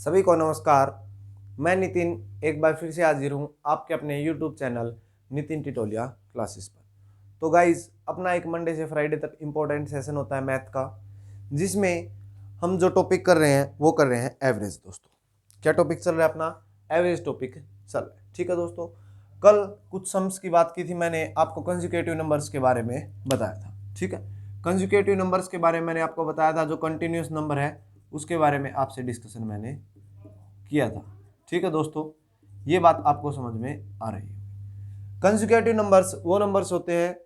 सभी को नमस्कार। मैं नितिन एक बार फिर से हाजिर हूँ आपके अपने YouTube चैनल नितिन टिटोलिया क्लासेस पर। तो गाइज, अपना एक मंडे से फ्राइडे तक इम्पोर्टेंट सेशन होता है मैथ का, जिसमें हम जो टॉपिक कर रहे हैं वो कर रहे हैं एवरेज। दोस्तों, क्या टॉपिक चल रहा है? अपना एवरेज टॉपिक चल रहा है। ठीक है दोस्तों, कल कुछ सम्स की बात की थी मैंने, आपको कंसेक्यूटिव नंबर्स के बारे में बताया था। ठीक है, कंसेक्यूटिव नंबर्स के बारे में मैंने आपको बताया था, जो कंटिन्यूस नंबर है उसके बारे में आपसे डिस्कशन मैंने किया था। ठीक है दोस्तों, ये बात आपको समझ में आ रही है। कंसेक्यूटिव नंबर्स वो नंबर्स होते हैं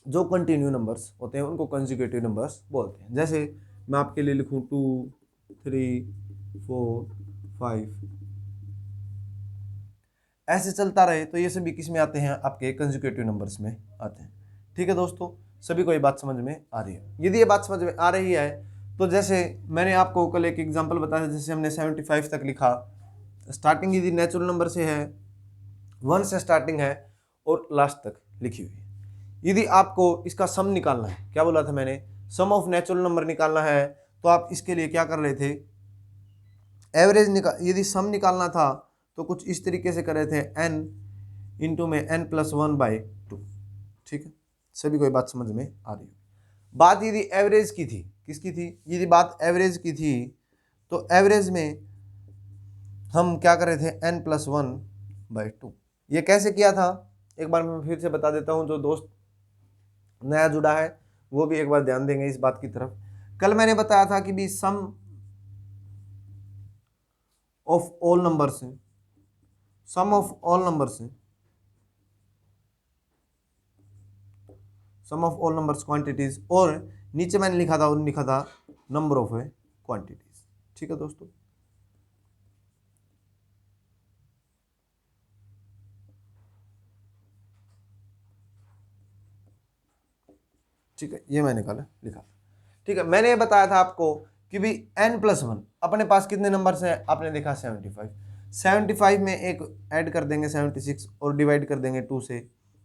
जो कंटिन्यू नंबर्स होते हैं, उनको कंसेक्यूटिव नंबर्स बोलते हैं। जैसे मैं आपके लिए लिखूं 2 3 4 5, ऐसे चलता रहे तो ये सभी किस में आते हैं? आपके कंसेक्यूटिव नंबर्स में आते हैं। ठीक है दोस्तों, सभी को ये बात समझ में आ रही है? यदि ये बात समझ में आ रही है तो जैसे मैंने आपको कल एक एग्जांपल बताया, जैसे हमने 75 तक लिखा, स्टार्टिंग यदि नेचुरल नंबर से है, 1 से स्टार्टिंग है और लास्ट तक लिखी हुई है। यदि आपको इसका सम निकालना है, क्या बोला था मैंने? सम ऑफ नेचुरल नंबर निकालना है, तो आप इसके लिए क्या कर रहे थे? एवरेज यदि सम निकालना था तो कुछ इस तरीके से कर रहे थे, n इंटू में n+1/2। ठीक है, सभी को ये बात समझ में आ रही है? बात यदि एवरेज की थी, किसकी थी? यदि बात एवरेज की थी तो एवरेज में हम क्या कर रहे थे? n+1/2। ये कैसे किया था एक बार मैं फिर से बता देता हूं, जो दोस्त नया जुड़ा है वो भी एक बार ध्यान देंगे इस बात की तरफ। कल मैंने बताया था कि भी सम ऑफ ऑल नंबर्स है, सम ऑफ ऑल नंबर्स है, सम ऑफ ऑल नंबर्स क्वांटिटीज, और नीचे मैंने लिखा था नंबर ऑफ क्वांटिटीज। ठीक है दोस्तों, ठीक है, ये मैंने कल लिखा। ठीक है, मैंने बताया था आपको कि भी n+1 अपने पास कितने नंबर्स हैं? आपने देखा 75। 75 में एक ऐड कर देंगे 76 और डिवाइड कर देंगे 2 से,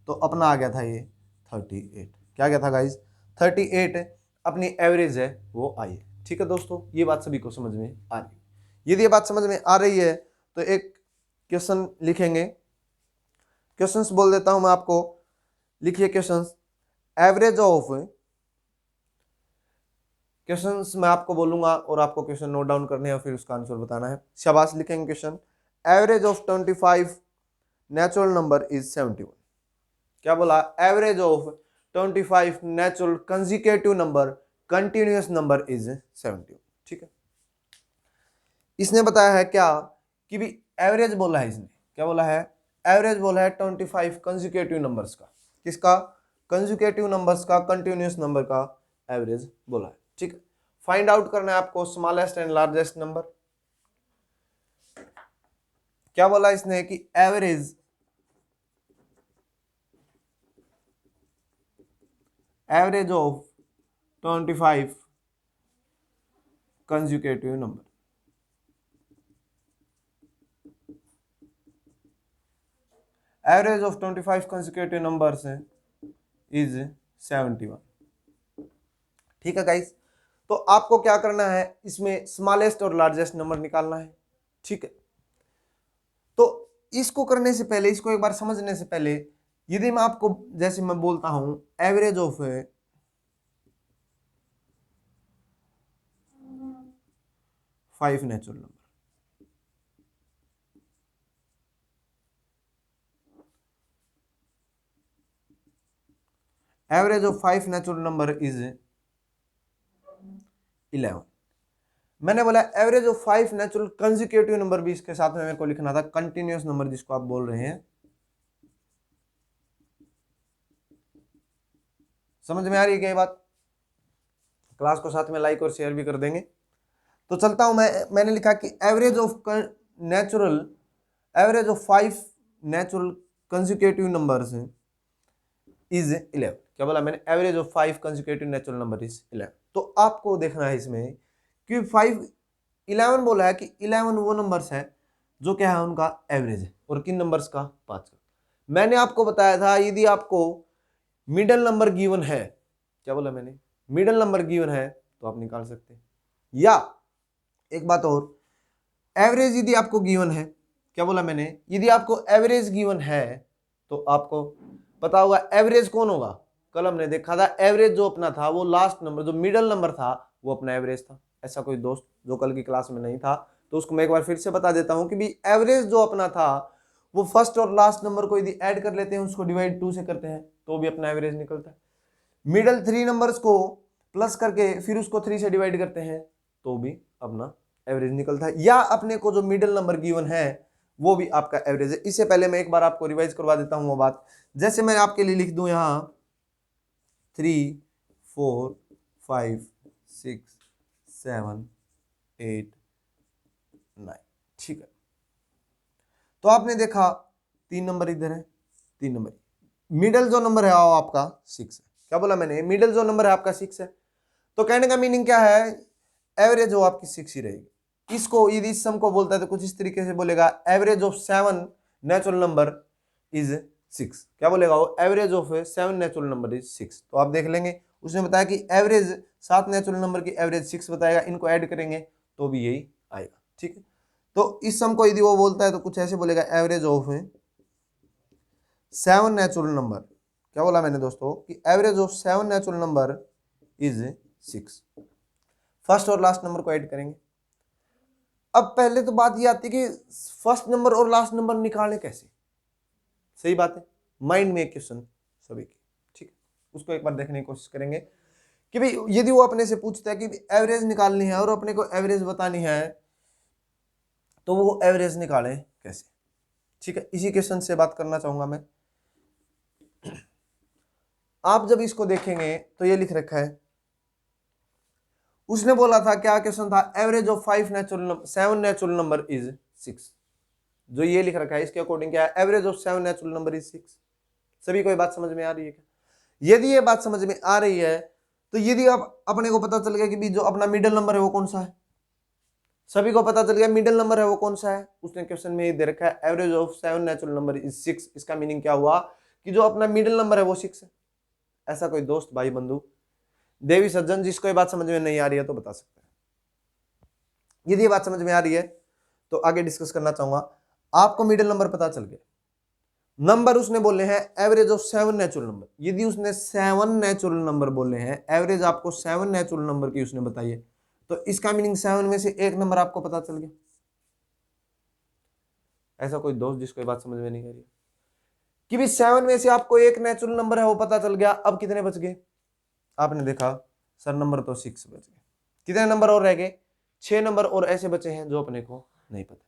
तो अपना आ गया था ये 38। क्या गया था गाइज? 38 अपनी एवरेज है वो आई है। ठीक है दोस्तों, ये बात सभी को समझ में आ रही है? यदि ये बात समझ में आ रही है तो एक क्वेश्चन लिखेंगे। क्वेश्चंस बोल देता हूं मैं आपको, लिखिए क्वेश्चंस। एवरेज ऑफ क्वेश्चंस मैं आपको बोलूंगा और आपको क्वेश्चन नोट डाउन करने हैं, फिर उसका आंसर बताना है। शाबाश, लिखेंगे question. Average of 25 natural number is 71। क्या बोला? Average of 25 natural consecutive number continuous number is 71। ठीक है, इसने बताया है क्या कि भी एवरेज बोला है इसने। क्या बोला है? एवरेज बोला है 25 कंसेक्यूटिव नंबर्स का। किसका? कंसेक्यूटिव नंबर्स का, कंटिन्यूअस नंबर का एवरेज बोला है। ठीक है, फाइंड आउट करना है आपको स्मॉलेस्ट एंड लार्जेस्ट नंबर। क्या बोला इसने कि average of 25 consecutive number. Average of 25 consecutive numbers is 71। ठीक है गाइस, तो आपको क्या करना है? इसमें स्मॉलेस्ट और लार्जेस्ट नंबर निकालना है। ठीक है, तो इसको करने से पहले, इसको एक बार समझने से पहले, यदि मैं आपको, जैसे मैं बोलता हूं average of 5 natural number, average of 5 natural number is 11। मैंने बोला average of 5 natural consecutive number भी इसके साथ में मेरे को लिखना था, कंटिन्यूअस नंबर जिसको आप बोल रहे हैं। समझ में आ रही है क्या ये बात? क्लास को साथ में लाइक और शेयर भी कर देंगे। तो चलता हूं मैंने लिखा कि average of 5 natural consecutive numbers is 11। क्या बोला मैंने? Average of 5 consecutive natural number is 11। तो आपको देखना है इसमें कि 11 बोला है कि 11 वो नंबर्स है जो क्या है, उनका एवरेज है। और किन नंबर्स का? 5 का। मैंने आपको बताया था यदि आपको मिडल नंबर गिवन है, क्या बोला मैंने? मिडल नंबर गिवन है तो आप निकाल सकते हैं। या एक बात और, एवरेज यदि आपको गिवन है, क्या बोला मैंने, यदि आपको एवरेज गिवन है तो आपको पता होगा एवरेज कौन होगा। कल हमने देखा था एवरेज जो अपना था वो लास्ट नंबर जो मिडल नंबर था वो अपना एवरेज था। ऐसा कोई दोस्त जो कल की क्लास में नहीं था तो उसको मैं एक बार फिर से बता देता हूं कि भी एवरेज जो अपना था वो फर्स्ट और लास्ट नंबर को यदि ऐड कर लेते हैं उसको डिवाइड 2 से करते हैं तो भी अपना एवरेज निकलता है। मिडल 3 नंबर्स को प्लस करके फिर उसको 3 से डिवाइड करते हैं तो भी अपना एवरेज निकलता है। या अपने को जो मिडिल नंबर गिवन है वो भी आपका एवरेज है। इससे पहले मैं एक बार आपको रिवाइज करवा देता हूं वो बात। जैसे मैं आपके लिए लिख दूं यहां 3 4 5 6 7 8 9, ठीक है। तो आपने देखा 3 नंबर इधर है, 3 नंबर, मिडिल जो नंबर है वो आपका 6 है। क्या बोला मैंने, मिडिल जो नंबर है आपका 6 है। तो कहने का मीनिंग क्या है, एवरेज हो आपकी 6 ही रहेगी। इसको यदि इस सम को बोलता है तो कुछ इस तरीके से बोलेगा average of 7 natural number is 6। क्या बोलेगा वो, average of 7 natural number is 6। तो आप देख लेंगे उसने बताया कि एवरेज 7 नेचुरल नंबर की एवरेज 6 बताएगा, इनको ऐड करेंगे तो भी यही आएगा, ठीक है। तो इस सम को यदि वो बोलता है तो कुछ ऐसे बोलेगा एवरेज ऑफ 7 नेचुरल नंबर, क्या बोला मैंने दोस्तों कि average of 7 natural number is 6। First और लास्ट नंबर को ऐड करेंगे। अब पहले तो बात ये आती है कि फर्स्ट नंबर और लास्ट नंबर निकालें कैसे। सही बात है, माइंड में एक क्वेश्चन सभी की, ठीक है। उसको एक बार देखने की कोशिश करेंगे कि भाई यदि वो अपने से पूछता है कि एवरेज निकालनी है और अपने को एवरेज बतानी है तो वो एवरेज निकालें कैसे, ठीक है। इसी क्वेश्चन से बात करना चाहूंगा मैं। आप जब इसको देखेंगे तो ये लिख रखा है, उसने बोला था क्या क्वेश्चन था, average of 7 natural number is 6। जो ये लिख रखा है इसके अकॉर्डिंग क्या है, average of 7 natural number is 6। सभी को ये बात समझ में आ रही है क्या? यदि ये बात समझ में आ रही है तो यदि आप अपने को पता चल गया कि भी जो अपना मिडिल नंबर है वो कौन सा है, सभी को पता चल गया मिडिल नंबर है वो कौन सा है। उसने क्वेश्चन में ये दे रखा है average of 7 natural number is 6। इसका मीनिंग क्या हुआ कि जो अपना मिडिल नंबर है वो 6 है। ऐसा कोई दोस्त भाई बंधु देवी सज्जन जिसको ये बात समझ में नहीं आ रही है तो बता सकते हैं। यदि ये बात समझ में आ रही है तो आगे डिस्कस करना चाहूंगा। आपको मिडिल नंबर पता चल गया, नंबर उसने बोले हैं एवरेज ऑफ 7 नेचुरल नंबर। यदि उसने 7 नेचुरल नंबर बोले हैं, एवरेज आपको 7 नेचुरल नंबर की उसने बताई है, तो इसका मीनिंग 7 में से एक नंबर आपको पता चल गया। ऐसा कोई दोस्त जिसको ये बात समझ में नहीं आ रही कि भी 7 में से आपको एक नेचुरल नंबर है वो पता चल गया, अब कितने बच गए? आपने देखा सर नंबर तो 6 बच गए, कितने नंबर और रह गए? 6 नंबर और ऐसे बचे हैं जो अपने को नहीं पता।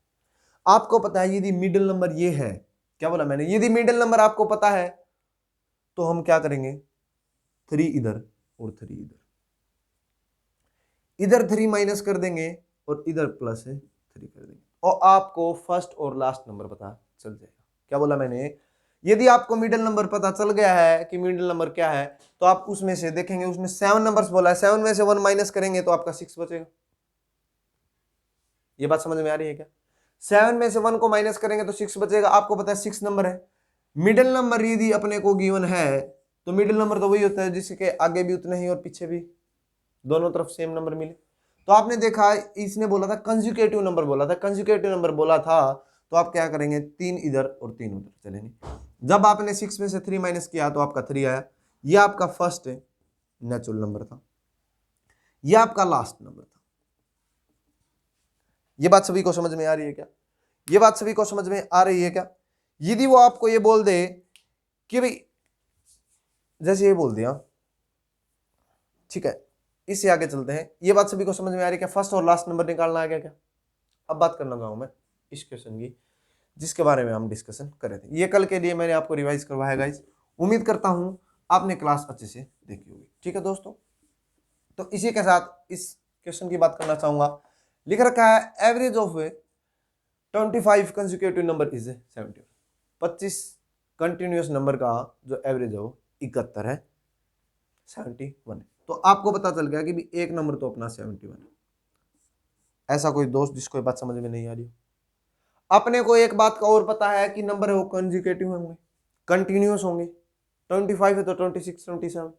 आपको पता है यदि मिडिल नंबर ये है, क्या बोला मैंने, यदि मिडिल नंबर आपको पता है तो हम क्या करेंगे, 3 इधर और 3 इधर, इधर 3 माइनस कर देंगे और इधर प्लस 3 कर देंगे और आपको फर्स्ट और लास्ट नंबर पता चल जाएगा। क्या बोला मैंने, यदि आपको मिडिल नंबर पता चल गया है कि मिडिल नंबर क्या है तो आप उसमें से देखेंगे, उसने 7 नंबर्स बोला है, 7 में से 1 माइनस करेंगे तो आपका 6 बचेगा। ये बात समझ में आ रही है क्या? 7 में से 1 को माइनस करेंगे तो 6 बचेगा। आपको पता है 6 नंबर है। मिडिल नंबर यदि अपने को गिवन है तो मिडिल नंबर तो वही होता है जिसके आगे भी उतने ही और पीछे भी दोनों तरफ सेम नंबर मिले। तो आपने देखा इसने बोला था कंसेक्यूटिव नंबर बोला था, कंसेक्यूटिव नंबर बोला था तो आप क्या करेंगे, 3 इधर और 3 उधर चलेंगे। जब आपने 6 में से 3 माइनस किया तो आपका 3 आया। यह आपका फर्स्ट नेचुरल नंबर था, यह आपका लास्ट नंबर था। यह बात सभी को समझ में आ रही है क्या? यह बात सभी को समझ में आ रही है क्या? यदि वो आपको ये बोल दे कि भाई जैसे ये बोल दिया, ठीक है, इससे आगे चलते हैं। ये बात सभी को समझ में आ रही है क्या? फर्स्ट और लास्ट नंबर निकालना आ गया क्या? अब बात करना चाहूँ मैं इस क्वेश्चन की जिसके बारे में हम डिस्कशन कर रहे थे। ये कल के लिए मैंने आपको रिवाइज करवाया गाइस, उम्मीद करता हूं आपने क्लास अच्छे से देखी होगी। ठीक है दोस्तों, तो इसी के साथ इस क्वेश्चन की बात करना चाहूंगा। लिख रखा है average of 25 consecutive number is 71। 25 continuous number का जो एवरेज है वो 71 है, 71 है। तो आपको पता चल गया कि भी एक नंबर तो अपना 71 है। ऐसा कोई दोस्त जिसको ये बात समझ में नहीं आ रही? अपने को एक बात का और पता है कि नंबर है वो कंसेक्यूटिव होंगे, कंटिन्यूस होंगे। 25 है तो 26, 27,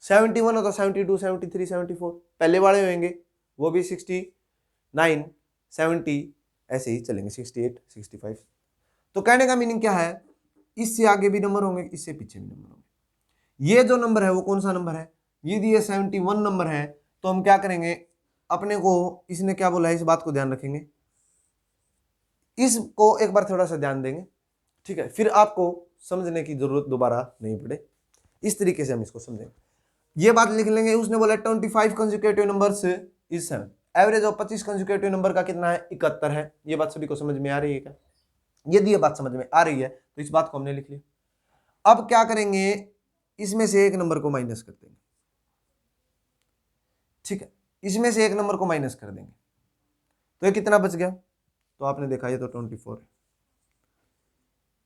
71 है तो 72, 73, 74। पहले वाले होंगे वो भी 69, 70, ऐसे ही चलेंगे 68, 65। तो कहने का मीनिंग क्या है, इससे आगे भी नंबर होंगे, इससे पीछे भी नंबर होंगे। ये जो नंबर है वो कौन सा नंबर है, यदि ये 71 नंबर है तो हम क्या करेंगे, अपने को इसने क्या बोला है इस बात को ध्यान रखेंगे, इसको एक बार थोड़ा सा ध्यान देंगे, ठीक है, फिर आपको समझने की जरूरत दोबारा नहीं पड़े, इस तरीके से हम इसको समझेंगे। ये बात लिख लेंगे, उसने बोला 25 consecutive numbers is 7, average of 25 consecutive number का कितना है, 71 है। ये बात सभी को समझ में आ रही है क्या? यदि ये बात समझ में आ रही है तो इस बात को हमने लिख लिया। अब क्या करेंगे, इसमें से एक नंबर को माइनस कर देंगे, ठीक है, इसमें से एक नंबर को माइनस कर देंगे, तो ये कितना बच गया, तो आपने देखा ये तो 24 है,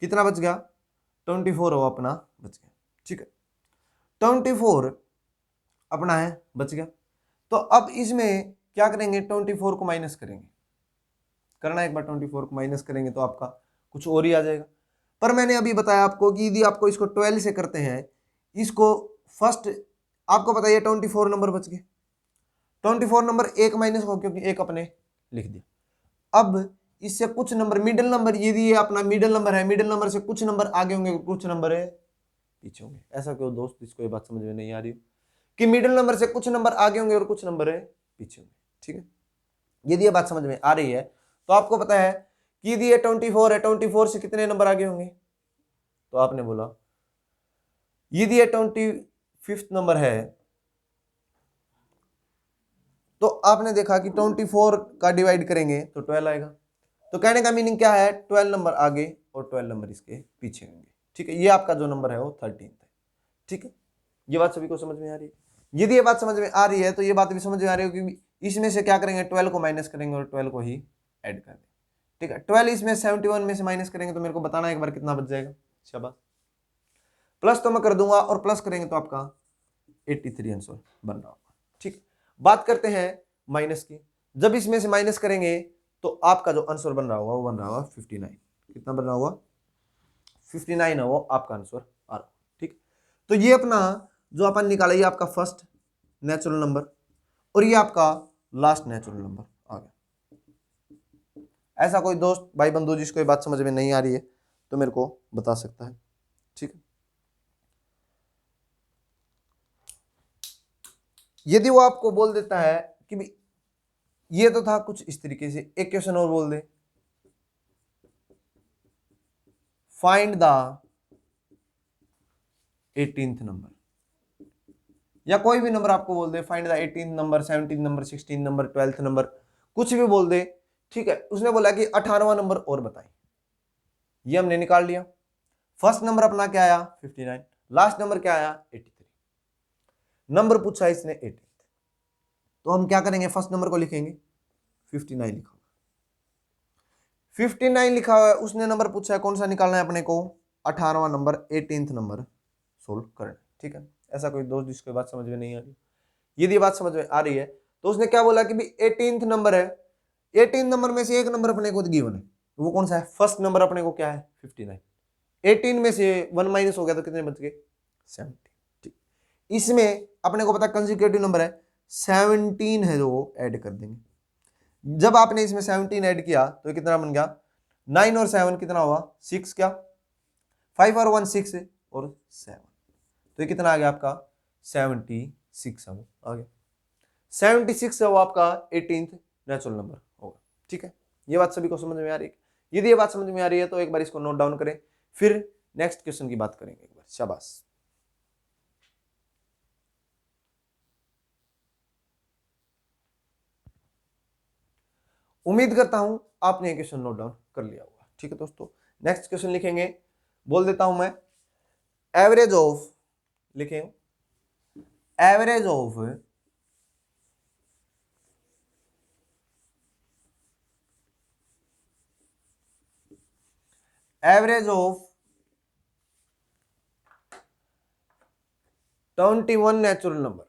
कितना बच गया, 24 हो अपना बच गया, ठीक है, 24 अपना है बच गया। तो अब इसमें क्या करेंगे, 24 को माइनस करेंगे, करना एक बार 24 को माइनस करेंगे तो आपका कुछ और ही आ जाएगा। पर मैंने अभी बताया आपको कि यदि आपको इसको 12 से करते हैं, इसको फर्स्ट आपको पता है 24 नंबर बच गए, 24 नंबर एक माइनस हो क्योंकि एक अपने लिख दिया। अब इससे कुछ नंबर मिडिल नंबर, यदि ये अपना मिडिल नंबर है, मिडिल नंबर से कुछ नंबर आगे होंगे, कुछ नंबर है पीछे होंगे। ऐसा क्यों दोस्त, जिसको ये बात समझ में नहीं आ रही कि मिडिल नंबर से कुछ नंबर आगे होंगे और कुछ नंबर है पीछे होंगे, ठीक है। यदि ये बात समझ में आ रही है तो आपको पता है कि यदि ये 24 है, 24 से कितने नंबर आगे होंगे, तो आपने बोला यदि ये 25 नंबर है तो आपने देखा कि 24 का डिवाइड करेंगे तो 12 आएगा। तो कहने का मीनिंग क्या है, 12 नंबर आगे और 12 नंबर इसके पीछे होंगे, ठीक है। ये आपका जो नंबर है वो 13 है, ठीक है। ये बात सभी को समझ में आ रही है। यदि ये बात समझ में आ रही है तो ये बात भी समझ में आ रही है कि इसमें से क्या करेंगे, 12 को माइनस करेंगे और 12 को ही ऐड कर देंगे, ठीक है। 12 इसमें 71 में से माइनस करेंगे तो मेरे को बताना एक बार कितना बच जाएगा, शाबाश। प्लस तो मैं कर दूंगा और प्लस करेंगे तो आपका 83 आंसर बन रहा होगा, ठीक। बात करते हैं माइनस की, जब इसमें से माइनस करेंगे तो आपका जो आंसर बन रहा होगा वो बन रहा होगा 59। कितना बन रहा होगा, 59 है वो आपका आंसर आ रहा, ठीक। तो ये अपना जो अपन निकाला ये आपका फर्स्ट नेचुरल नंबर और ये आपका लास्ट नेचुरल नंबर आ गया। ऐसा कोई दोस्त भाई बंधु जिसको ये बात समझ में नहीं आ रही है तो मेरे को बता सकता है, ठीक है। यदि वो आपको बोल देता है कि भी ये तो था कुछ इस तरीके से, एक क्वेश्चन और बोल दे, फाइंड द 18th नंबर, या कोई भी नंबर आपको बोल दे, find the 18th number, 17th number, 16th number, 12th number, कुछ भी बोल दे, ठीक है। उसने बोला कि 18वां नंबर और बताएं, ये हमने निकाल लिया। फर्स्ट नंबर अपना क्या आया 59, लास्ट नंबर क्या आया 83, नंबर पूछा इसने 18, तो हम क्या करेंगे, फर्स्ट नंबर को लिखेंगे 59 लिखा, 59 लिखा हुआ है, उसने नंबर पूछा है कौन सा निकालना है अपने को, 18वां नंबर, 18th नंबर सोल्व करना, ठीक है। ऐसा कोई दोस्त जिसको बात समझ में नहीं आ रही, यदि बात समझ में आ रही है तो उसने क्या बोला कि भी 18th नंबर है, 18 नंबर में से एक नंबर अपने को गिवन है, वो कौन सा है, फर्स्ट नंबर अपने को क्या है 59, 18 में से 1 माइनस हो गया तो कितने बच गए 70, ठीक। इसमें अपने को पता कंसेक्यूटिव नंबर है 17 है जो ऐड कर देंगे, जब आपने इसमें 17 ऐड किया तो कितना बन गया, 9 और 7 कितना हुआ 6, क्या 5 और 1 6 और 7, तो ये कितना आ गया आपका 76 आ गया, 76 है वो आपका 18th नेचुरल नंबर होगा, ठीक है। ये बात सभी को समझ में आ रही है, यदि ये बात समझ में आ रही है तो एक बार इसको नोट डाउन करें, फिर नेक्स्ट क्वेश्चन की बात करेंगे एक बार, शाबाश। उम्मीद करता हूं आपने क्वेश्चन नोट डाउन कर लिया होगा, ठीक है दोस्तों। नेक्स्ट क्वेश्चन लिखेंगे, बोल देता हूं मैं, एवरेज ऑफ, लिखें average of average of 21 natural number,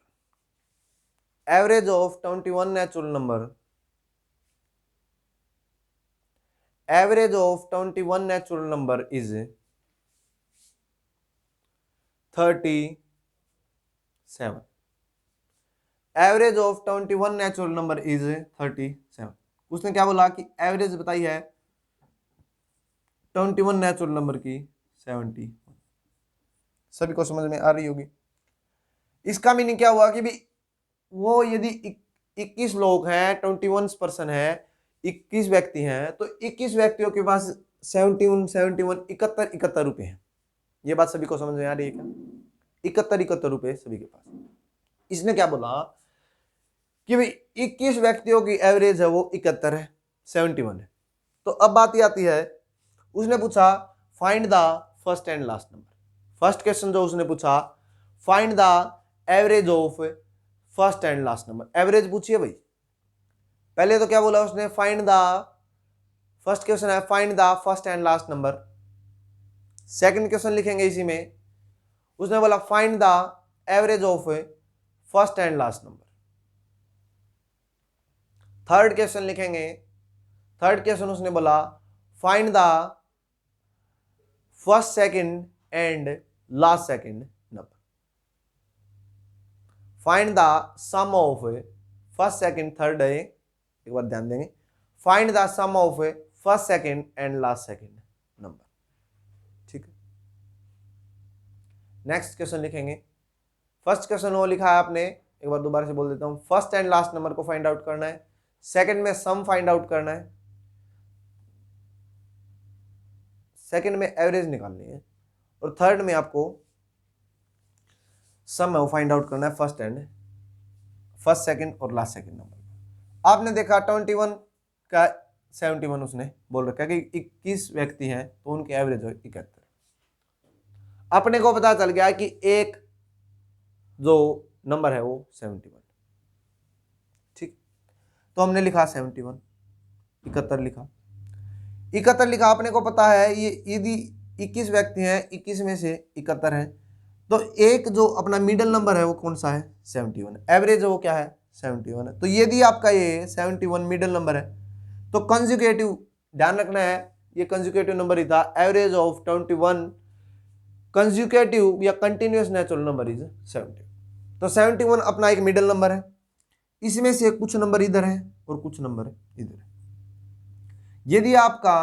average of 21 natural number, average of 21 natural number is 37, average of 21 natural number is 37, उसने क्या बोला कि एवरेज बताई है 21 नेचुरल नंबर की 70। सभी को समझ में आ रही होगी। इसका मीनिंग क्या हुआ कि भी वो यदि 21 लोग हैं, 21 पर्सन है, 21 व्यक्ति हैं, तो 21 व्यक्तियों के पास 71 71 रुपए हैं। ये बात सभी को समझ में आ रही है क्या? 71 रुपए सभी के पास। इसने क्या बोला कि भाई 21 व्यक्तियों की एवरेज है वो 71 है, 71 है। तो अब बात ये आती है, उसने पूछा find the first and last number. First question जो उसने पूछा, find the average of first and last number. Average पूछिए भाई। पहले तो क्या बोला उसने, फाइंड द, फर्स्ट क्वेश्चन है find the first and last number. Second question लिखेंगे इसी में, उसने बोला find the average of first and last number. Third question लिखेंगे, थर्ड क्वेश्चन उसने बोला find the first second and last second number. Find the sum of first second third है, एक बार ध्यान देंगे, find the sum of first second and last second number. ठीक है, नेक्स्ट क्वेश्चन लिखेंगे। फर्स्ट क्वेश्चन वो लिखा है आपने, एक बार दोबारा से बोल देता हूं, फर्स्ट एंड लास्ट नंबर को फाइंड आउट करना है, सेकंड में सम फाइंड आउट करना है, सेकंड में एवरेज निकालनी है, और थर्ड में आपको सम है वो फाइंड आउट करना है फर्स्ट सेकंड और लास्ट सेकंड नंबर। आपने देखा 21 का 71 उसने बोल रखा है कि 21 व्यक्ति हैं तो उनकी एवरेज हो 71। अपने को पता चल गया कि एक जो नंबर है वो 71। ठीक, तो हमने लिखा 71, 71 लिखा, 71 लिखा। अपने को पता है ये यदि 21 व्यक्ति हैं, 21 में से 71 हैं, तो एक जो अपना मिडिल नंबर है वो कौन सा है, 71। एवरेज वो क्या है, 71 है। तो यदि आपका ये 71 मिडिल नंबर है तो कंजुगेटिव ध्यान रखना है, ये कंजुगेटिव नंबर ही था। एवरेज ऑफ 21 कंजुगेटिव या कंटिन्यूअस नेचुरल नंबर इज 70। तो 71 अपना एक मिडिल नंबर है, इसमें से कुछ नंबर इधर है और कुछ नंबर इधर है। यदि आपका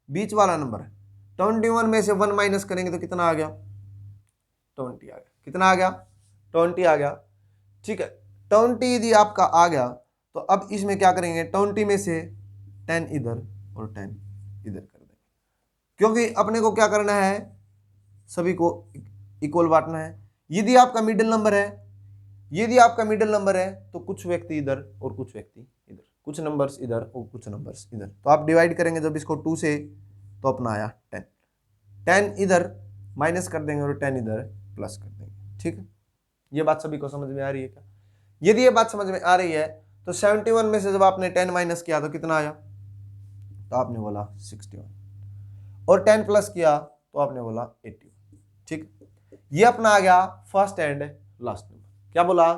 बीच वाला नंबर है 21 में से 1 माइनस करेंगे तो कितना आ गया, 20 आ गया। कितना आ गया, 20 आ गया। ठीक है, 20 यदि आपका आ गया तो अब इसमें क्या करेंगे, 20 में से 10 इधर और 10 इधर कर देंगे, क्योंकि अपने को क्या करना है, सभी को इक्वल बांटना है। यदि आपका मिडिल नंबर है, यदि आपका मिडिल नंबर है तो कुछ व्यक्ति इधर और कुछ व्यक्ति इधर, कुछ नंबर्स इधर और कुछ नंबर्स इधर। तो आप डिवाइड करेंगे जब इसको 2 से तो अपना आया 10, 10 इधर माइनस कर देंगे और 10 इधर प्लस कर देंगे। ठीक है, ये बात सभी को समझ में आ रही है क्या? यदि ये बात समझ में आ रही है तो 71 में से जब आपने 10 माइनस किया तो कितना आया, तो आपने बोला 61, और 10 प्लस किया तो आपने बोला 81। ठीक, ये अपना आ गया फर्स्ट एंड लास्ट नंबर। क्या बोला,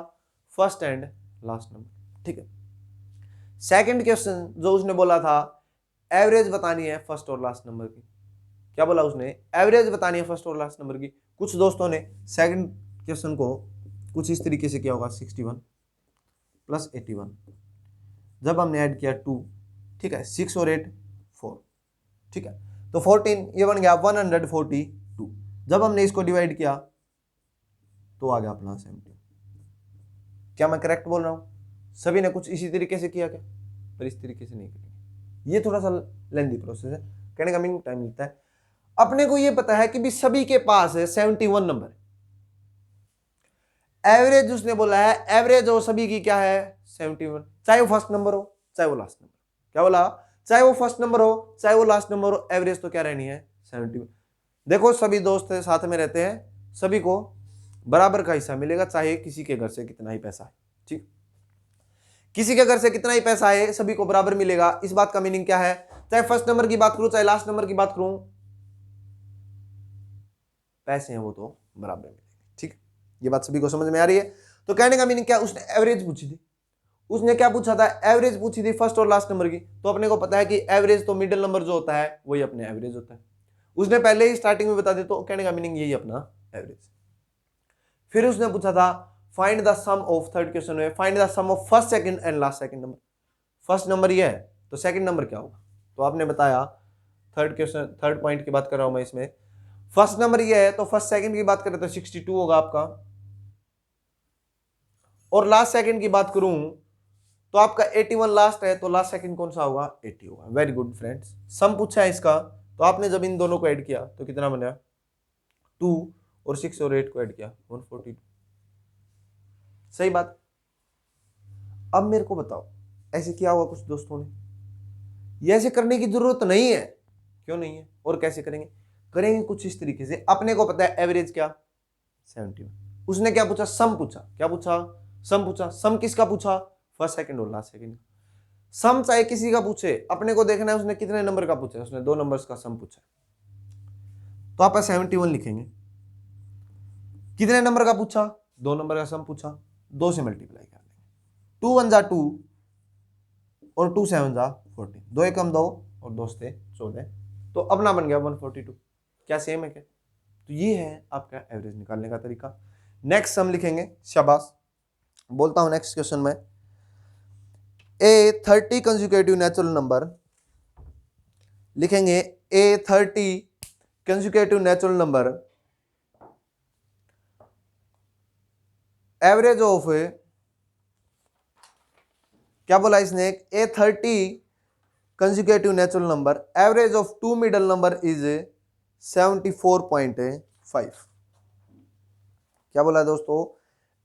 फर्स्ट एंड लास्ट नंबर। ठीक है, सेकंड क्वेश्चन जो उसने बोला था एवरेज बतानी है फर्स्ट और लास्ट नंबर की। क्या बोला उसने, एवरेज बतानी है फर्स्ट और लास्ट नंबर की। कुछ दोस्तों ने सेकंड क्वेश्चन को कुछ इस तरीके से किया होगा, 61 प्लस 81, जब हमने ऐड किया 2, ठीक है, 6 और 8 4, ठीक है, तो 14 ये बन गया 142। जब हमने इसको डिवाइड किया तो आ गया अपना 70। क्या मैं करेक्ट बोल रहा हूं? सभी ने कुछ इसी तरीके से किया क्या? पर इस तरीके से नहीं करेंगे, ये थोड़ा सा लेंथी प्रोसेस है, कहने का मीनिंग टाइम लगता है। अपने को ये पता है कि भी सभी के पास है 71 नंबर। एवरेज उसने बोला है, एवरेज हो सभी की क्या है 71, चाहे वो फर्स्ट नंबर हो चाहे वो लास्ट नंबर। क्या बोला, चाहे वो फर्स्ट नंबर हो चाहे वो लास्ट नंबर हो, एवरेज तो क्या रहनी है 71। देखो सभी दोस्त साथ में रहते हैं, सभी को बराबर का हिस्सा मिलेगा, चाहे किसी के घर से कितना ही पैसा है। ठीक, किसी के घर से कितना ही पैसा है सभी को बराबर मिलेगा। इस बात का मीनिंग क्या है, चाहे फर्स्ट नंबर की बात करूं चाहे लास्ट नंबर की बात करूं, पैसे हैं वो तो बराबर मिलेंगे। ठीक, ये बात सभी को समझ में आ रही है? तो कहने का मीनिंग क्या, उसने एवरेज पूछी थी। उसने क्या पूछा था, एवरेज पूछी थी फर्स्ट और लास्ट नंबर की। तो अपने को पता है कि एवरेज तो मिडिल नंबर जो होता है वही अपने एवरेज होता है। उसने पहले ही स्टार्टिंग में बता दिया, तो कहने का मीनिंग यही अपना एवरेज। फिर उसने पूछा था find the sum of, third question में find the sum of first second and last second number. First number ये है तो सेकंड नंबर क्या होगा? तो आपने बताया, थर्ड पॉइंट की बात कर रहा हूं मैं इसमें। फर्स्ट नंबर ये है, तो फर्स्ट सेकंड की बात करें तो 62 होगा आपका, और लास्ट सेकंड की बात करूं तो आपका 81 लास्ट है, तो लास्ट सेकंड कौन सा होगा? 80 होगा। वेरी गुड फ्रेंड्स, सम पूछा है इसका, तो आपने जब इन दोनों को ऐड किया तो कितना बना? 2 और 6 और 8 को ऐड किया 142। सही बात। अब मेरे को बताओ, ऐसे किया होगा कुछ दोस्तों ने? ये ऐसे करने की जरूरत नहीं है। क्यों नहीं है? और कैसे करेंगे? करेंगे कुछ इस तरीके से। अपने को पता है एवरेज क्या? 71। उसने क्या पूछा? सम पूछा। क्या पूछा? सम पूछा। सम किसका पूछा? फर्स्ट सेकंड और लास्ट सेकंड। सम चाहे किसी का पूछे, अपने को देखना है उसने कितने नंबर का पूछा। उसने 2 नंबर्स का सम पूछा, तो आप 71 लिखेंगे। कितने नंबर का पूछा? 2 नंबर का सम पूछा, 2 से मल्टीप्लाई कर देंगे। 2 1 जा 2 और 2 7 जा 14, 2 एकम 2 और 2 से 14, तो अपना बन गया 142। क्या सेम है क्या? तो ये है आपका एवरेज निकालने का तरीका। नेक्स्ट सम लिखेंगे। शाबाश, बोलता हूं नेक्स्ट क्वेश्चन में। ए 30 कंसेक्यूटिव नेचुरल नंबर लिखेंगे। ए 30 consecutive natural number average of, क्या बोला इसने? ए 30 consecutive natural number average of 2 middle number is 74.5। क्या बोला दोस्तों?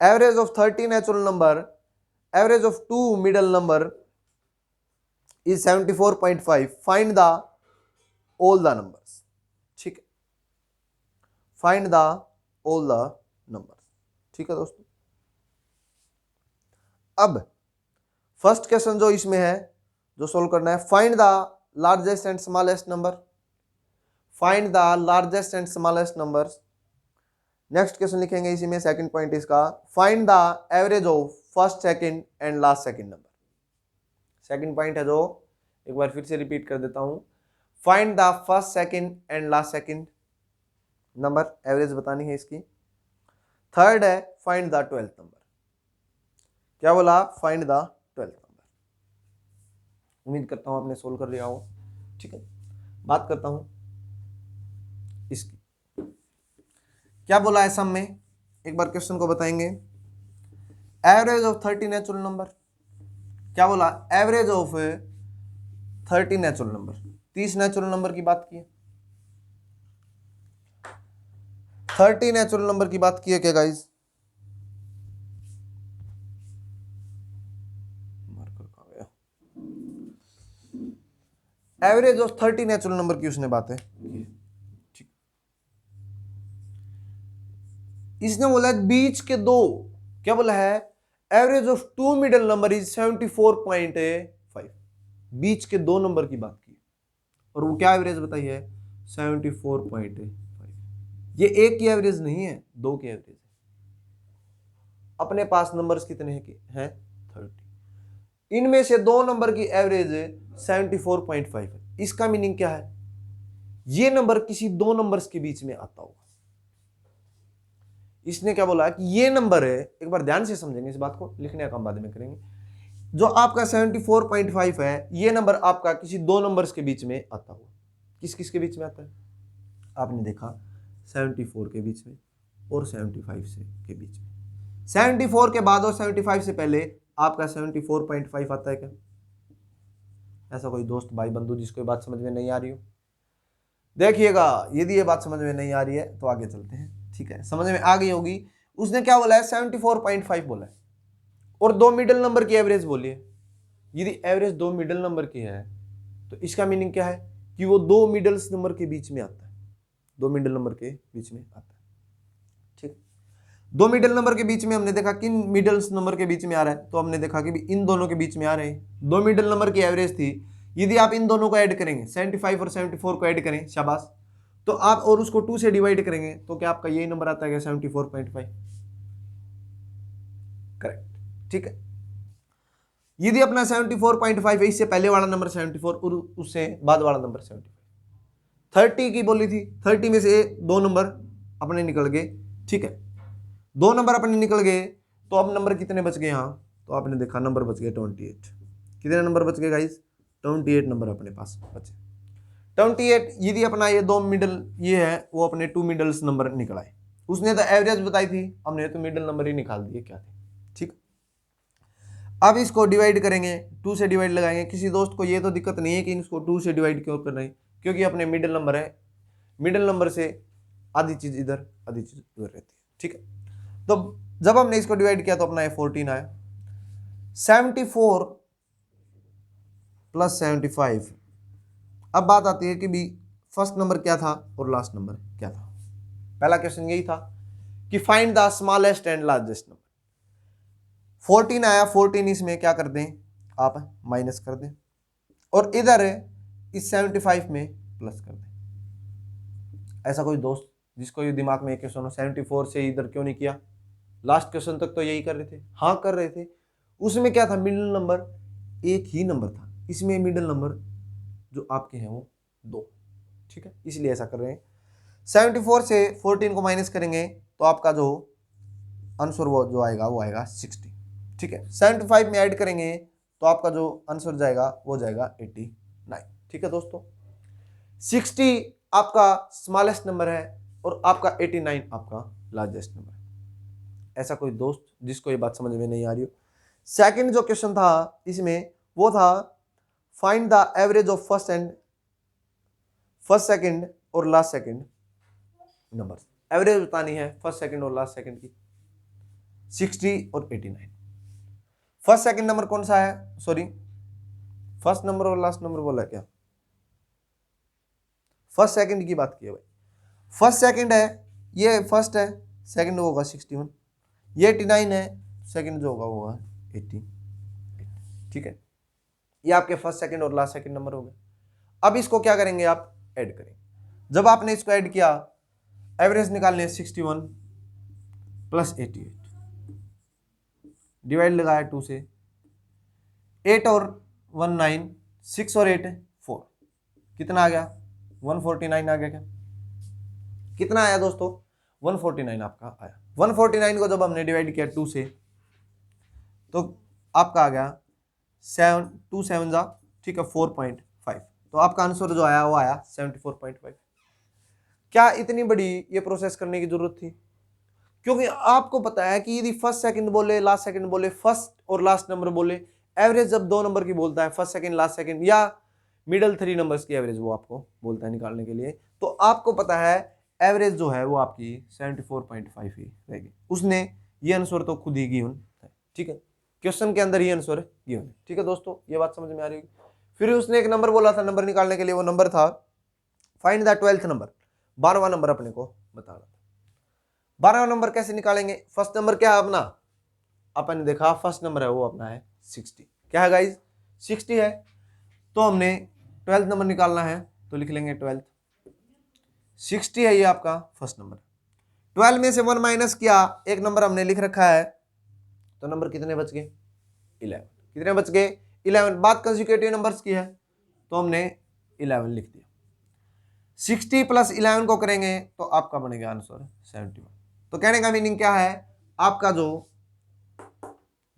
Average of 30 natural number, average of 2 middle number is 74.5। Find the all the numbers. ठीक है, find the all the numbers. ठीक है दोस्तों। अब फर्स्ट क्वेश्चन जो इसमें है, जो सोल्व करना है, find the largest and smallest number. Find the largest and smallest numbers. Next question लिखेंगे इसी में, सेकंड पॉइंट इसका, find the average of first second and last second number. Second point है जो, एक बार फिर से रिपीट कर देता हूं, find the first second and last second number, average बतानी है इसकी। थर्ड है फाइंड द 12th नंबर। क्या बोला? Find the 12th number. उम्मीद करता हूं आपने सोल्व कर लिया हो। ठीक है, बात करता हूं इसकी। क्या बोला है सम में? एक बार क्वेश्चन को बताएंगे। Average of 30 natural number. क्या बोला? Average of 30 natural number, 30 natural number की बात की है। 30 नेचुरल नंबर की बात की है क्या guys? Average of 30 natural number की उसने बात है। ठीक, इसने बोला बीच के दो, क्या बोला है? Average of 2 middle number is 74.5। बीच के 2 नंबर की बात की, और वो क्या एवरेज बताई है? 74.5। ये एक की एवरेज नहीं है, 2 की एवरेज है। अपने पास नंबर्स कितने हैं? 30। इनमें से 2 नंबर की एवरेज 74.5 है। इसका मीनिंग क्या है? ये नंबर किसी 2 नंबर्स के बीच में आता होगा। इसने क्या बोला कि ये नंबर है, एक बार ध्यान से समझेंगे इस बात को, लिखने का काम बाद में करेंगे। जो आपका 74.5 है, ये नंबर आपका किसी 2 नंबर्स के बीच में आता होगा। किस किस के बीच में आता है? आपने देखा 74 के बीच में और 75 से के बीच में। 74 के बाद और 75 से पहले आपका 74.5 आता है क्या? ऐसा कोई दोस्त भाई बंधु जिसको ये बात समझ में नहीं आ रही हो, देखिएगा। यदि ये बात समझ में नहीं आ रही है तो आगे चलते हैं। ठीक है, समझ में आ गई होगी। उसने क्या बोला है? 74.5 बोला है, और 2 मिडिल नंबर की एवरेज बोली है। यदि एवरेज 2 मिडिल नंबर की है तो इसका मीनिंग क्या है? कि वो 2 मिडल्स नंबर के बीच में आता है। 2 मिडिल नंबर के बीच में आता है। ठीक, 2 मिडिल नंबर के बीच में हमने देखा किन मिडल्स नंबर के बीच में आ रहा है, तो हमने देखा कि इन दोनों के बीच में आ रहे हैं। 2 मिडिल नंबर की एवरेज थी। यदि आप इन दोनों को ऐड करेंगे, 75 और 74 को ऐड करें, शाबाश, तो आप और उसको 2 से डिवाइड करेंगे तो क्या आपका यही नंबर आता है 74.5? करेक्ट। ठीक है, यदि अपना 74.5 है, इससे पहले वाला नंबर 74 और उससे बाद वाला नंबर 75। 30 की बोली थी, 30 में से 2 नंबर अपने निकल गए। ठीक है, 2 नंबर अपने निकल गए, तो अब नंबर कितने बच गए? यहाँ तो आपने देखा नंबर बच गए 28। कितने नंबर बच गए गाइस? 28 नंबर अपने पास बचे। 28 यदि अपना ये दो मिडल ये है वो अपने 2 मिडल्स नंबर निकल आए। उसने तो एवरेज बताई थी, हमने तो मिडल नंबर ही निकाल दिए क्या थे। ठीक, अब इसको डिवाइड करेंगे, 2 से डिवाइड लगाएंगे। किसी दोस्त को ये तो दिक्कत नहीं है कि इसको 2 से डिवाइड क्यों कर रहे हैं, क्योंकि अपने मिडिल नंबर है, मिडिल नंबर से आधी चीज इधर आधी चीज उधर रहती है। ठीक है, तो जब हमने इसको डिवाइड किया तो अपना 14 आया। 74 प्लस 75। अब बात आती है कि भी फर्स्ट नंबर क्या था और लास्ट नंबर क्या था। पहला क्वेश्चन यही था कि find the smallest and largest number. 14 आया, 14 इसमें क्या कर दें आप माइनस कर दें और इधर इस 75 में प्लस कर दें। ऐसा कोई दोस्त जिसको ये दिमाग में एक क्वेश्चन हो 74 से इधर क्यों नहीं किया, लास्ट क्वेश्चन तक तो यही कर रहे थे, हाँ कर रहे थे। उसमें क्या था, मिडिल नंबर एक ही नंबर था, इसमें मिडिल नंबर जो आपके हैं वो 2। ठीक है, इसलिए ऐसा कर रहे हैं। 74 से 14 को माइनस करेंगे तो आपका जो आंसर वो जो आएगा वो आएगा 60। ठीक है, 75 में ऐड करेंगे तो आपका जो आंसर जाएगा वो जाएगा 89। ठीक है दोस्तों, 60 आपका स्मॉलेस्ट नंबर है और आपका 89 आपका लार्जेस्ट नंबर है। ऐसा कोई दोस्त जिसको ये बात समझ में नहीं आ रही हो। सेकंड जो क्वेश्चन था इसमें वो था find the average of first second और लास्ट सेकंड नंबर। एवरेज बतानी है फर्स्ट सेकंड और लास्ट सेकंड की, 60 और 89। फर्स्ट सेकंड नंबर कौन सा है, सॉरी फर्स्ट नंबर और लास्ट नंबर बोला क्या, फर्स्ट सेकंड की बात की है भाई। फर्स्ट सेकंड है, ये फर्स्ट है, सेकंड होगा 61, ये 89 है, सेकंड जो होगा वो होगा 80। ठीक है, ये आपके फर्स्ट सेकंड और लास्ट सेकंड नंबर हो गए। अब इसको क्या करेंगे आप ऐड करेंगे। जब आपने इसको ऐड किया एवरेज निकालने 61 प्लस 88, डिवाइड लगाया 2 से, 8 और 1 9, 6 और 8 4, कितना आ गया 149 आ गया। क्या कितना आया दोस्तों 149 आपका आया। 149 को जब हमने डिवाइड किया 2 से तो आपका आ गया 2 7 जा, ठीक है 4.5, तो आपका आंसर जो आया वो आया 74.5। क्या इतनी बड़ी ये प्रोसेस करने की जरूरत थी, क्योंकि आपको पता है कि यदि फर्स्ट सेकंड बोले लास्ट सेकंड बोले फर्स्ट और लास्ट नंबर बोले, एवरेज जब 2 नंबर की बोलता है फर्स्ट सेकंड लास्ट सेकंड या मिडल 3 नंबर्स की एवरेज वो आपको बोलता है निकालने के लिए, तो आपको पता है एवरेज जो है वो आपकी 74.5 ही रहेगी। उसने ये आंसर तो खुद ही गिवन है। ठीक है, क्वेश्चन के अंदर ये आंसर गिवन है। ठीक है दोस्तों, ये बात समझ में आ रही होगी। फिर उसने एक नंबर बोला था नंबर निकालने के लिए, वो नंबर था फाइंड द 12th नंबर, 12वां नंबर अपने को बताना था। 12वां नंबर कैसे निकालेंगे, फर्स्ट नंबर क्या है अपना, अपन ने देखा फर्स्ट नंबर है वो अपना है 60। क्या है गाइज 60 है, तो हमने 12th नंबर निकालना है तो लिख लेंगे 12th। 60 है ये आपका फर्स्ट नंबर। 12 में से 1 माइनस किया, एक नंबर हमने लिख रखा है, तो नंबर कितने बच गए 11। कितने बच गए 11। बात कंसेक्यूटिव नंबर्स की है तो हमने 11 लिख दिया। 60 प्लस 11 को करेंगे तो आपका बनेगा आंसर 71। तो कहने का मीनिंग क्या है, आपका जो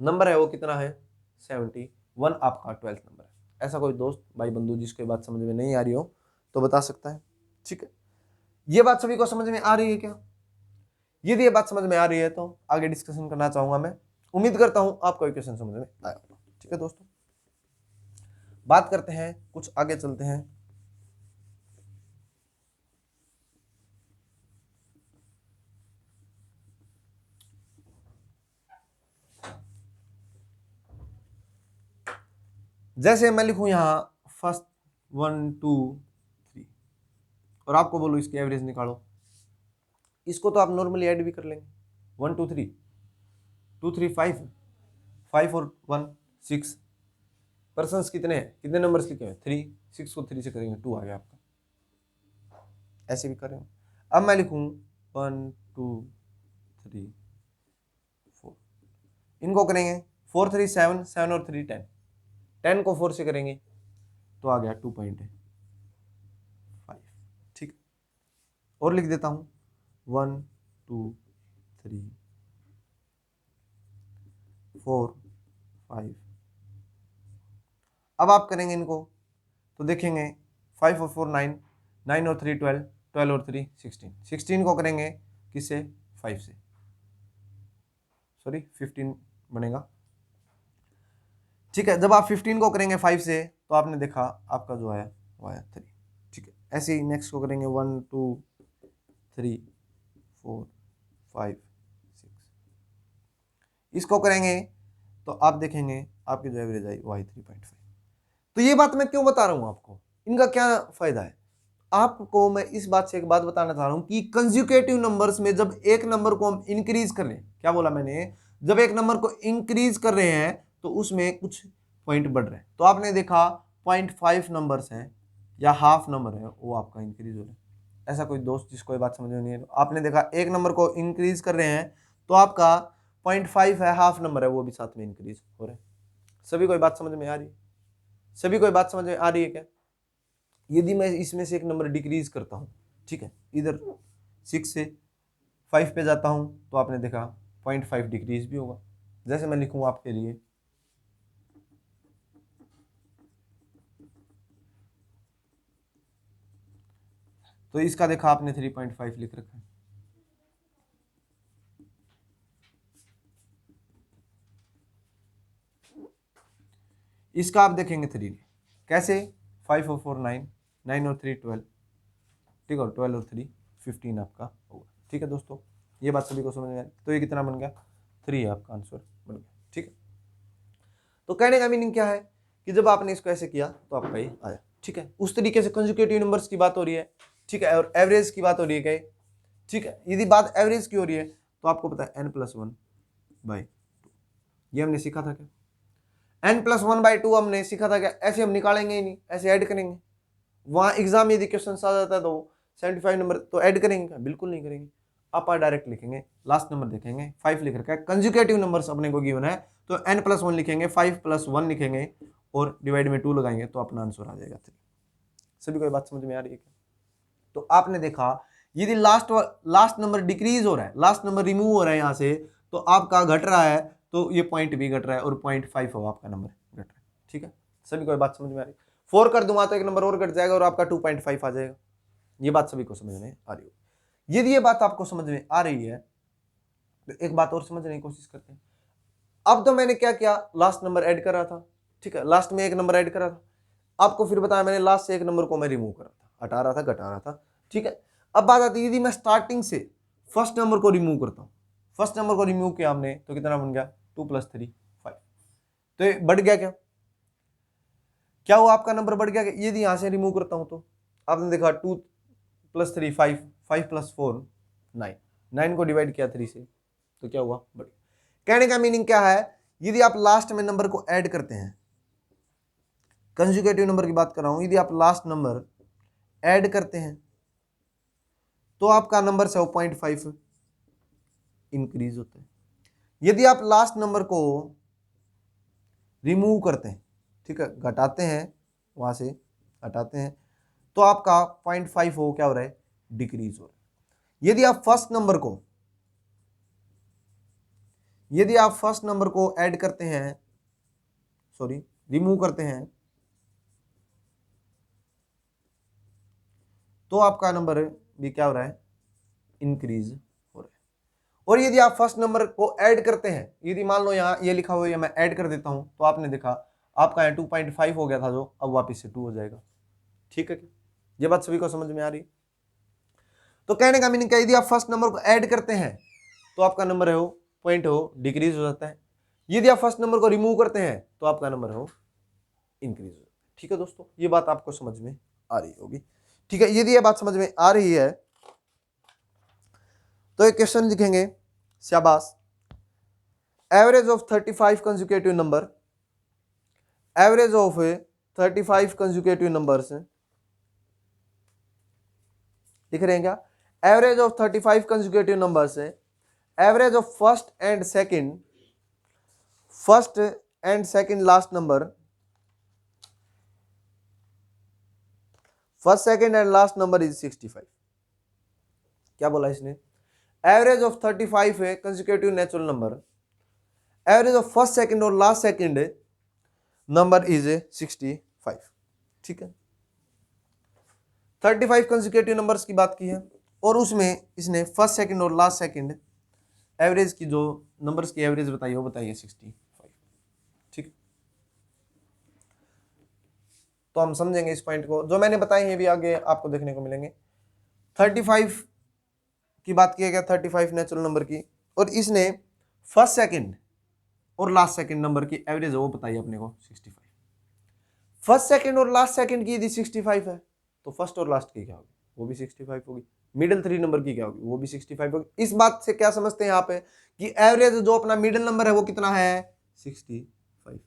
नंबर है वो कितना है 71, आपका 12th नंबर है। ऐसा कोई दोस्त भाई बंधु जिसको ये बात समझ में नहीं आ रही हो तो बता सकता है। ठीक है, ये बात सभी को समझ में आ रही है क्या, यदि ये बात समझ में आ रही है तो आगे डिस्कशन करना चाहूंगा मैं। उम्मीद करता हूं आपको ये क्वेश्चन समझ में आया होगा। ठीक है दोस्तों, बात करते हैं कुछ आगे चलते हैं। जैसे मैं लिखूं यहां फर्स्ट 1 2 3 और आपको बोलूं इसकी एवरेज निकालो, इसको तो आप नॉर्मली ऐड भी कर लेंगे 1 2 3 2 3 5 5 और 1 6। पर्सन्स कितने हैं, कितने नंबर्स लिखे हैं 3, 6 को 3 से करेंगे 2 आ गया आपका, ऐसे भी करेंगे। अब मैं लिखूं 1 2 3 4, इनको करेंगे 4 3 7 7 और 3 10, 10 को 4 से करेंगे तो आ गया 2.5। ठीक, और लिख देता हूं 1 2 3 4 5। अब आप करेंगे इनको तो देखेंगे 5 और 4 9, 9 और 3 12, 12 और 3 16, 16 को करेंगे किससे 5 से, सॉरी 15 बनेगा। ठीक है, जब आप 15 को करेंगे 5 से तो आपने देखा आपका जो है वो आया 3। ठीक है, ऐसे ही नेक्स्ट को करेंगे 1 2 3 4 5 6, इसको करेंगे तो आप देखेंगे आपकी जो एवरेज आई वो आई 3.5। तो ये बात मैं क्यों बता रहा हूं आपको, इनका क्या फायदा है आपको, मैं इस बात से एक बात बताना चाह रहा हूं कि कंसेक्यूटिव नंबर्स में जब एक नंबर को हम इंक्रीज कर रहे हैं, क्या बोला मैंने, जब एक नंबर को इंक्रीज कर रहे हैं तो उसमें कुछ पॉइंट बढ़ रहे हैं। तो आपने देखा 0.5 नंबर्स हैं या हाफ नंबर है वो आपका इंक्रीज हो रहा है। ऐसा कोई दोस्त जिसको ये बात समझ में नहीं है, आपने देखा एक नंबर को इंक्रीज कर रहे हैं तो आपका 0.5 है, हाफ नंबर है, वो भी साथ में इंक्रीज हो रहे हैं। सभी कोई बात समझ में आ रही है? सभी कोई बात समझ में आ रही है क्या? यदि मैं इसमें से एक नंबर डिक्रीज करता हूं, ठीक है, इधर 6 से 5 पे जाता हूं तो आपने देखा 0.5 डिक्रीज भी होगा। जैसे मैं लिखूं आपके लिए, तो इसका देखा आपने 3.5 लिख रखा है। इसका आप देखेंगे 3 कैसे, 5 और 4 9, 9 और 3 12, ठीक है, 12 और 3 15 आपका होगा। ठीक है दोस्तों, ये बात सभी को समझ में आई? तो ये कितना बन गया 3 है आपका आंसर बन गया। ठीक है, तो कहने का मीनिंग क्या है कि जब आपने इसको ऐसे किया तो आपका ये आया। ठीक है, उस तरीके से कंसेक्यूटिव नंबर्स की बात हो रही है। ठीक है, और एवरेज की बात हो रही है क्या? ठीक है, यदि बात एवरेज की हो रही है तो आपको पता है n+1/2, ये हमने सीखा था क्या? n+1/2 हमने सीखा था क्या? ऐसे हम निकालेंगे ही नहीं, ऐसे ऐड करेंगे। वहां एग्जाम यदि क्वेश्चन आ जाता है तो 75 नंबर तो ऐड करेंगे क्या? बिल्कुल नहीं करेंगे। आप डायरेक्ट लिखेंगे, लास्ट नंबर देखेंगे 5 लिख रखा है, कंसेक्यूटिव नंबर्स अपने को गिवन है तो n+1 लिखेंगे, 5+1 लिखेंगे और डिवाइड में 2 लगाएंगे तो अपना आंसर आ जाएगा 3। सभी को बात समझ में आ रही है क्या? तो आपने देखा यदि लास्ट नंबर डिक्रीज हो रहा है, लास्ट नंबर रिमूव हो रहा है यहां से, तो आपका घट रहा है तो ये पॉइंट भी घट रहा है और 0.5 हो आपका नंबर घट रहा है। ठीक है, सभी को बात समझ में आ रही है? 4 कर दूंगा तो एक नंबर और घट जाएगा और आपका 2.5 आ जाएगा। ये बात सभी को समझ में आ रही है? यदि ये बात आपको समझ में आ रही है तो एक बात और समझने की कोशिश करते हैं। अब तो मैंने क्या किया, लास्ट नंबर ऐड कर रहा था, ठीक है, लास्ट में एक नंबर ऐड कर रहा था, आपको फिर बताया मैंने लास्ट से एक नंबर को मैं रिमूव कर रहा था, हटा रहा था, घटा रहा था। ठीक है, अब बात आती है यदि मैं स्टार्टिंग से फर्स्ट नंबर को रिमूव करता हूं, फर्स्ट नंबर को रिमूव किया हमने तो कितना बन गया 2 + 3 5, तो ये बढ़ गया क्या? क्या हुआ आपका नंबर बढ़ गया? यदि यहां से रिमूव करता हूं तो आपने देखा 2 + 3 5, 5 + 4 9, 9 को डिवाइड किया 3 से तो क्या हुआ, बढ़ गया। कहने का मीनिंग क्या है, यदि आप लास्ट में नंबर को ऐड करते हैं, कंसेक्यूटिव नंबर की बात कर रहा हूं, यदि आप लास्ट नंबर ऐड करते हैं तो आपका नंबर से 0.5 इंक्रीज होता है। यदि आप लास्ट नंबर को रिमूव करते हैं, ठीक है, घटाते हैं, वहां से हटाते हैं तो आपका 0.5 हो क्या हो रहा है, डिक्रीज हो रहा है। यदि आप फर्स्ट नंबर को ऐड करते हैं, सॉरी रिमूव करते हैं तो आपका नंबर भी क्या हो रहा है, इंक्रीज हो रहा है। और यदि आप फर्स्ट नंबर को ऐड करते हैं, यदि मान लो यहाँ ये लिखा हुआ है मैं ऐड कर देता हूं तो आपने देखा आपका यहाँ 2.5 हो गया था जो अब वापस से 2 हो जाएगा। ठीक है, ये बात सभी को समझ में आ रही है? तो कहने का मीनिंग क्या, यदि आप फर्स्ट नंबर को ऐड करते हैं तो आपका नंबर है वो पॉइंट हो डिक्रीज हो जाता है, यदि आप फर्स्ट नंबर को रिमूव करते हैं तो आपका नंबर हो इंक्रीज हो जाता है। ठीक है दोस्तों, ये बात आपको समझ में आ रही होगी। ठीक है, यदि ये बात समझ में आ रही है तो एक क्वेश्चन लिखेंगे, शाबाश, average of 35 consecutive number, average of 35 consecutive numbers लिख रहे हैं क्या? एवरेज ऑफ 35 कंसेक्यूटिव नंबर्स है, average of first and second last number, first second and last number is 65। क्या बोला इसने? एवरेज ऑफ 35 है consecutive natural number, average of first second और लास्ट सेकंड नंबर इज 65। ठीक है, 35 कंसेक्यूटिव नंबर्स की बात की है और उसमें इसने फर्स्ट सेकंड और लास्ट सेकंड एवरेज की जो नंबर्स की एवरेज बताई वो बताइए 65। ठीक, तो हम समझेंगे इस पॉइंट को, जो मैंने बताए हैं भी आगे आपको देखने को मिलेंगे। 35 की बात की गया, 35 नेचुरल नंबर की, और इसने फर्स्ट सेकंड और लास्ट सेकंड नंबर की एवरेज वो बताई अपने को 65। फर्स्ट सेकंड और लास्ट सेकंड की यदि 65 है तो फर्स्ट और लास्ट की क्या होगी, वो भी 65 होगी। मिडिल 3 नंबर की क्या होगी, वो भी 65 होगी। इस बात से क्या समझते हैं आप कि एवरेज जो अपना मिडिल नंबर है वो कितना है, 65।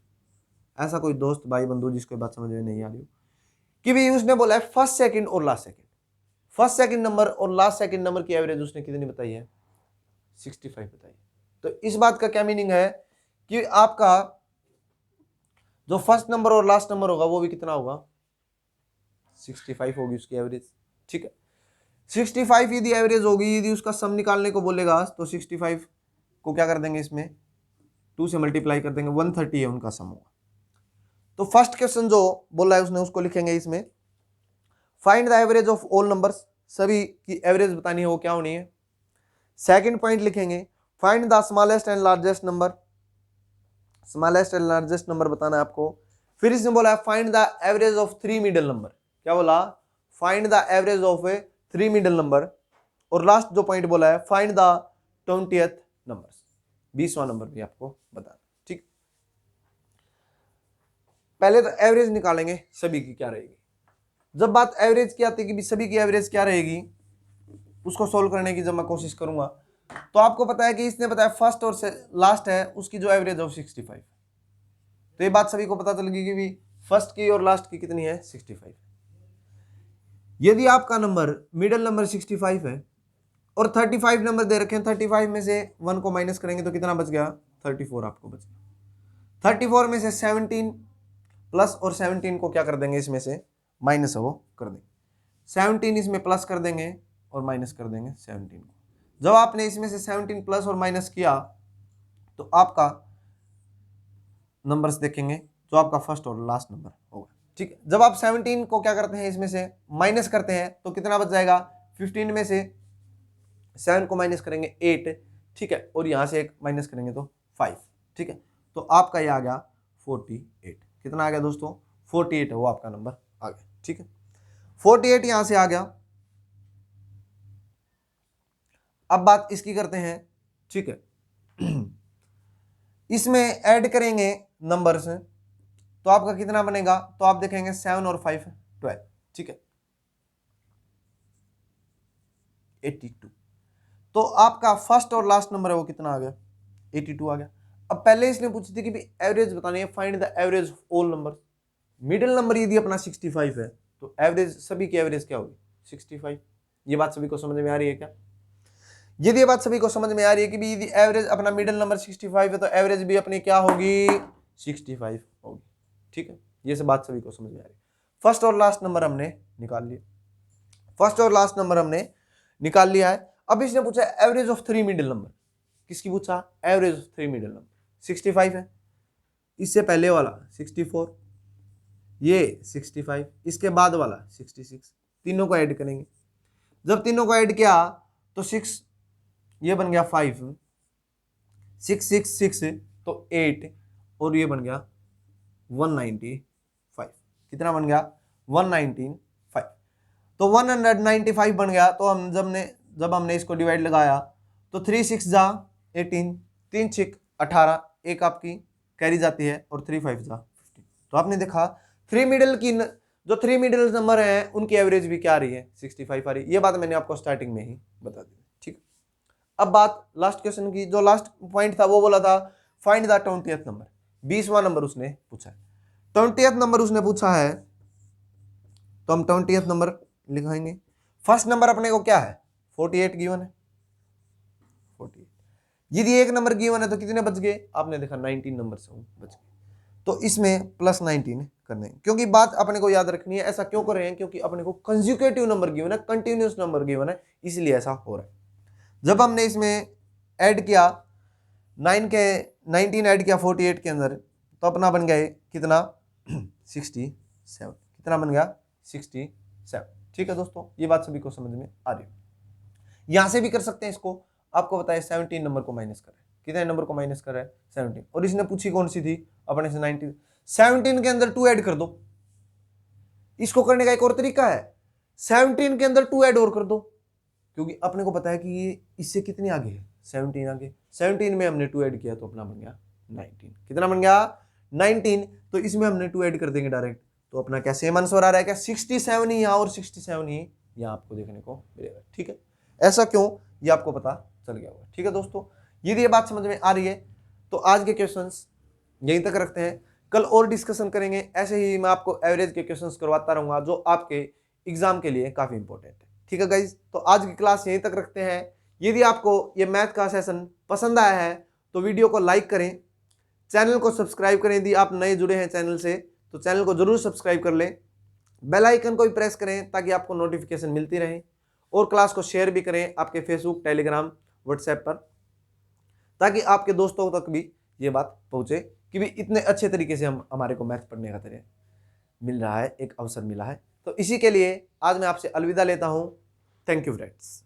ऐसा कोई दोस्त भाई बंधु जिसको बात समझ में नहीं आ रही हो कि भाई उसने बोला है फर्स्ट सेकंड और last second, first second number और लास्ट सेकंड नंबर की एवरेज उसने कितनी बताई है, 65 बताई। तो इस बात का क्या मीनिंग है कि आपका जो फर्स्ट नंबर और लास्ट नंबर होगा वो भी कितना होगा, 65 होगी उसकी एवरेज। ठीक है, 65 यदि एवरेज होगी, यदि उसका सम निकालने को बोलेगा तो 65 को क्या कर देंगे, इसमें 2 से मल्टीप्लाई कर देंगे, 130 है उनका सम होगा। तो फर्स्ट क्वेश्चन जो बोला है उसने उसको लिखेंगे इसमें, find the average of all numbers, सभी की एवरेज बतानी है वो क्या होनी है। सेकंड पॉइंट लिखेंगे find the smallest and largest number, smallest and largest number बताना है आपको। फिर इसने बोला find the average of 3 middle number, क्या बोला, find the average of 3 middle number. और लास्ट जो पॉइंट बोला है फाइंड द 20th नंबर, 20वां नंबर भी आपको बताना। ठीक, पहले तो एवरेज निकालेंगे सभी की क्या रहेगी। जब बात एवरेज की आती है कि सभी की एवरेज क्या रहेगी, उसको सोल्व करने की जब मैं कोशिश करूंगा तो आपको पता है कि इसने बताया फर्स्ट और लास्ट है उसकी जो एवरेज ऑफ 65, तो ये बात सभी को पता चल गई कि भी फर्स्ट की और लास्ट की कितनी है, 65। यदि आपका नंबर मिडिल नंबर 65 है और 35 नंबर दे रखे हैं, 35 में से 1 को माइनस करेंगे तो कितना बच गया, 34 आपको बच गया। 34 में से 17 प्लस और 17 को क्या कर देंगे, इसमें से माइनस है वो कर देंगे, 17 इसमें प्लस कर देंगे और माइनस कर देंगे 17 को। जब आपने इसमें से 17 प्लस और माइनस किया तो आपका नंबर्स देखेंगे जो आपका फर्स्ट और लास्ट नंबर होगा। ठीक है, जब आप 17 को क्या करते हैं, इसमें से माइनस करते हैं तो कितना बच जाएगा, 15 में से 7 को माइनस करेंगे 8, ठीक है, और यहां से एक माइनस करेंगे तो 5, ठीक है, तो आपका ये आ गया 48। कितना आ गया दोस्तों, 48 है वो आपका नंबर आ गया। ठीक है, 48 यहां से आ गया। अब बात इसकी करते हैं, ठीक है, इसमें ऐड करेंगे नंबर्स तो आपका कितना बनेगा, तो आप देखेंगे 7 और 5 12, ठीक है, 82। तो आपका फर्स्ट और लास्ट नंबर है वो कितना आ गया, 82 आ गया। अब पहले इसने पूछी थी कि एवरेज बतानी है, find the average of all number. Middle number यदि अपना 65 है तो एवरेज सभी की एवरेज क्या होगी, 65। ये बात सभी को समझ में आ रही है क्या, यदि ये बात सभी को समझ में आ रही है कि यदि एवरेज अपना मिडिल नंबर 65 है तो एवरेज भी अपनी क्या होगी, 65 होगी। ठीक है, ये सब बात सभी को समझ में आ रही है। फर्स्ट और लास्ट नंबर हमने निकाल लिया, फर्स्ट और लास्ट नंबर हमने निकाल लिया है। अब इसने पूछा एवरेज ऑफ 3 मिडिल नंबर, किसकी पूछा, एवरेज ऑफ 3 मिडिल नंबर। 65 है, इससे पहले वाला 64, ये 65, इसके बाद वाला 66, तीनों को ऐड करेंगे। जब तीनों को ऐड किया तो 6, ये बन गया 5, 6 6 6 तो 8, और ये बन गया 195। कितना बन गया, 195। तो 195 बन गया। तो हम जब हमने इसको डिवाइड लगाया तो 3 6 जा 18, 3 6 18, एक आपकी कैरी जाती है और 3 5 जा 15। तो आपने देखा 3 मिडिल की जो 3 मिडिल नंबर हैं उनकी एवरेज भी क्या आ रही है, 65 आ रही है। ये बात मैंने आपको स्टार्टिंग में ही बता दी। ठीक, अब बात लास्ट क्वेश्चन की, जो लास्ट पॉइंट था वो बोला था फाइंड द 20th नंबर, 20वां नंबर उसने पूछा है। 20th नंबर उसने पूछा है तो हम 20th नंबर लिखाएंगे। फर्स्ट नंबर अपने को क्या है, 48 गिवन है, 48। यदि एक नंबर गिवन है तो कितने बच गए, आपने देखा 19 नंबर से बच गए। तो इसमें प्लस 19 कर देंगे, क्योंकि बात अपने को याद रखनी है। ऐसा क्यों कर रहे हैं, क्योंकि अपने को कंसेक्यूटिव नंबर गिवन है, कंटिन्यूअस नंबर गिवन है, इसलिए ऐसा हो रहा है। जब हमने इसमें ऐड किया 19 ऐड किया 48 के अंदर तो अपना बन गया कितना 67, कितना बन गया 67। ठीक है दोस्तों, ये बात सभी को समझ में आ रही है। यहां से भी कर सकते हैं इसको, आपको बताया 17 नंबर को माइनस कर रहे हैं, कितने नंबर को माइनस कर रहा है 17, और इसने पूछी कौन सी थी अपने से 19, 17 के अंदर 2 ऐड कर दो। इसको करने का एक और तरीका है, 17 के अंदर 2 ऐड और कर दो, क्योंकि अपने को पता है कि ये इससे कितनी आगे है 17 आगे, 17 में हमने 2 ऐड किया तो अपना बन गया 19, कितना बन गया 19, तो इसमें हमने 2 ऐड कर देंगे डायरेक्ट, तो अपना क्या सेम आंसर आ रहा है क्या 67 ही यहाँ और 67 ही यहाँ आपको देखने को मिलेगा। ठीक है, ऐसा क्यों ये आपको पता चल गया होगा। ठीक है दोस्तों, यदि ये बात समझ में आ रही है तो आज के क्वेश्चंस यहीं तक रखते हैं, कल और डिस्कशन करेंगे। ऐसे ही मैं आपको एवरेज के क्वेश्चंस करवाता रहूंगा जो आपके एग्जाम के लिए काफी इंपॉर्टेंट है। ठीक है गाइज, तो आज की क्लास यहीं तक रखते हैं। यदि आपको ये मैथ का सेशन पसंद आया है तो वीडियो को लाइक करें, चैनल को सब्सक्राइब करें। यदि आप नए जुड़े हैं चैनल से तो चैनल को जरूर सब्सक्राइब कर लें, बेल आइकन को भी प्रेस करें ताकि आपको नोटिफिकेशन मिलती रहे, और क्लास को शेयर भी करें आपके फेसबुक, टेलीग्राम, व्हाट्सएप पर, ताकि आपके दोस्तों तक भी ये बात पहुंचे कि भी इतने अच्छे तरीके से हमारे को मैथ पढ़ने का तरीका मिल रहा है, एक अवसर मिला है। तो इसी के लिए आज मैं आपसे अलविदा लेता हूं। Thank you friends.